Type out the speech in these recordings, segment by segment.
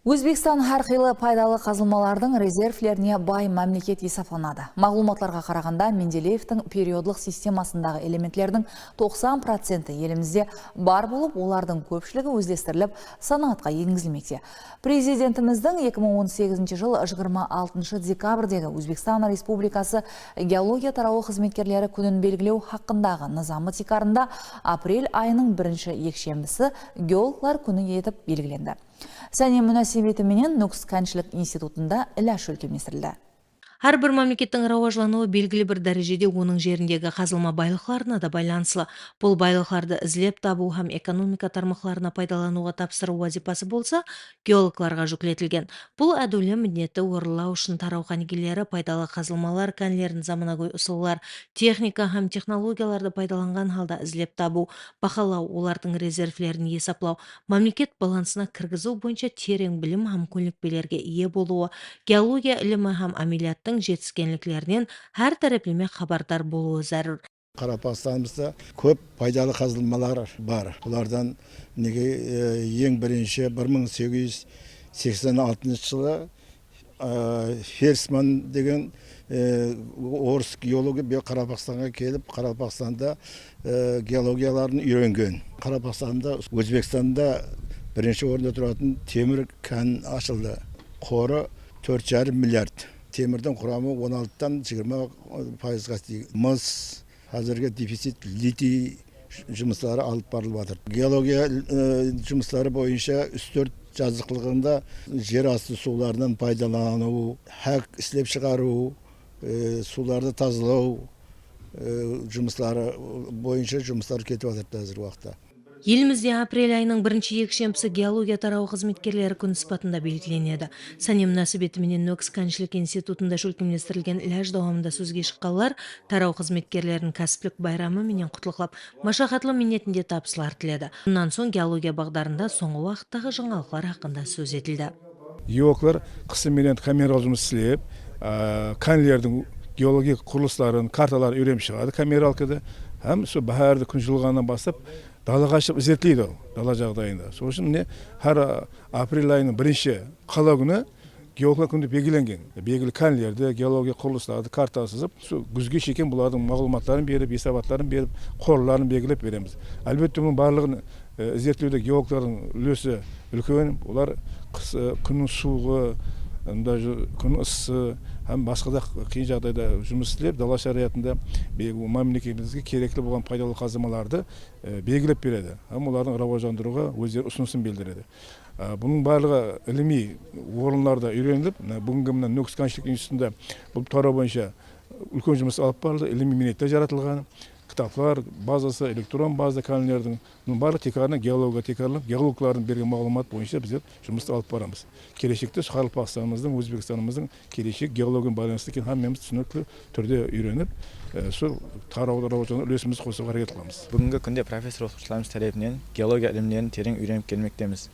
Өзбекстан әрқилы пайдалы қазылмалардың резервлеріне бай мемлекет есапланады. Мағлұматларға қарағанда Менделеевтің периодлық системасындағы элементтердің 90% елімізде бар болып, олардың көпшілігі өзлестіріліп, санатқа енгізілмекте. Президентіміздің 2018 жыл 26 декабрдегі Өзбекстан Республикасы геология тарауы қызметкерлері күнін белгілеу хақындағы нызамы тикарында апрель айының бірінші екшембісі геологлар күні етіп белгіленді. Сәне мүнәсебетіменен Нукс кәншілік институтында іләш өлкеместірілді. Әрбір мемлекеттің рауажлануы белгілі бір дәрежеде оның жеріндегі қазылма байлықтарына да байланыслы. Бұл байлықтарды ізлеп табу һәм экономика тармақларына пайдалануға тапсыру вазипасы болса, геологларға жүктелген. Бұл әділі міндетті орындау үшін тарау қанигелері пайдалы қазылмалар кәнлерін заманауи ұсулар, техника һәм технологияларды пайдаланған халда ізлеп табу, бақылау, олардың резервлерін есаплау, мемлекет балансына кіргізу бойынша терең білім һәм көнікпелерге ие болуы, геология ілімі һәм амелияттың жетіскенліктерінен әр тараплеме хабардар болуы зәрүр. Қарапақстанымызда көп пайдалы қазылмалар бар. Бұлардан ең бірінші 1886 жылы Ферсман деген орыс геологы Қарапақстанға келіп, Қарапақстанда геологияларын үйренген. Қарапақстанда, Өзбекстанда бірінші орында тұратын темір кен ашылды. Қоры 4,5 миллиард. Темірдің құрамы 16-тан 20%-ға дейін. Мыс, қазіргі дефицит литий жұмыстары алып барылып жатыр. Геология жұмыстары бойынша үстірт жазықлығында жер асты суларынан пайдалану, хәк істеп шығару, суларды тазалау жұмыстары бойынша жұмыстар кетіп жатыр қазіргі уақытта. Елімізде апрель айының бірінші екшембісі геология тарау қызметкерлері күн сыпатында белгіленеді. Сәне мүнәсебетіменен Нокс кәншілік институтында жүлкемлестірілген іләж дауамында сөзге шыққанлар тарау қызметкерлерінің кәсіптік байрамы менен құтлықлап, машақатлы минетінде табысылар тіледі. Бұнан соң геология бағдарында соңғы уақыттағы жаңалықтар хақында сөз етілді. Геологлар қысыменен камералы жұмыс істеп, кәнлердің геология құрылыстарын, карталар үйреніп шығады камералкада. Һәм сол бәрді күн жылғаннан бастап далаға шығып зерттейді дала жағдайында. Сол үшін әр апрель айының бірінші қала күні геология күні белгіленген. Белгілі кәнлерді, геология құрылыстарды карта сызып, күзге шекен бұлардың мағлұматтарын беріп, есабаттарын беріп, қорларын белгілеп береміз. Әлбетте бұның барлығын зерттеуде геологтардың үлесі үлкен. Олар күннің суығы, күн ысысы һәм басқа да қиын жағдайда жұмыс істеп, дала шариғатында мемлекетімізге керекті болған пайдалы қазылмаларды белгілеп береді. Һәм олардың рауажландыруға өздері ұсынысын білдіреді. Бұның барлығы іліми орындарда үйреніліп, бүгінгі мына Нокс кәншілік институтында бұл тарау бойынша үлкен жұмыс алып барылды, іліми минеттер жаратылған. Кітаплар базасы, электрон база кәнлердің барлық текарына геология текарылып, геологлардың берген мағлұмат бойынша біздер жұмысты алып барамыз. Келешекте Қарапақстанымыздың, Өзбекстанымыздың келешек геологиямен байланысты екен һәммеміз түсінікті түрде үйреніп, сол тарауда үлесімізді қосуға әрекет қыламыз. Бүгінгі күнде профессор оқытушыларымыз тарапынан геология ілімдерін терең үйреніп келмектеміз.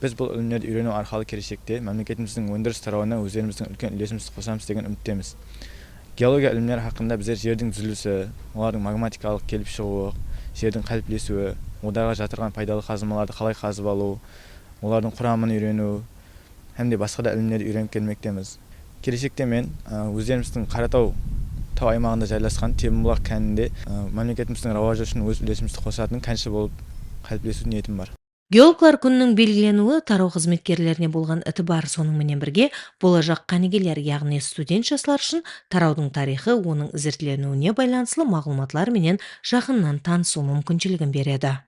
Біз бұл ілімдерді үйрену арқылы келешекте мемлекетіміздің өндіріс тарауына өздеріміздің үлкен үлесімізді қосамыз деген үміттеміз. Геология ілімдері хақында біздер жердің түзілісі, олардың магматикалық келіп шығуы, жердің қалыптасуы, одағы жатырған пайдалы қазылмаларды қалай қазып алу, олардың құрамын үйрену, һәм де басқа да ілімдерді үйреніп келмектеміз. Келешекте мен өздеріміздің Қаратау тау аймағында жайласқан Темірбұлақ кәнінде мемлекетіміздің рауажы үшін өз үлесімізді қосатын кәнші болып қалыптасу ниетім бар. Геологлар күннің белгіленуі тарау қызметкерлеріне болған ітібар сонымен бірге болашақ қанигелер, яғни студент жастар үшін тараудың тарихы, оның зерттелінуіне байланысты мағлұматлар менен жақыннан танысу мүмкіншілігін береді.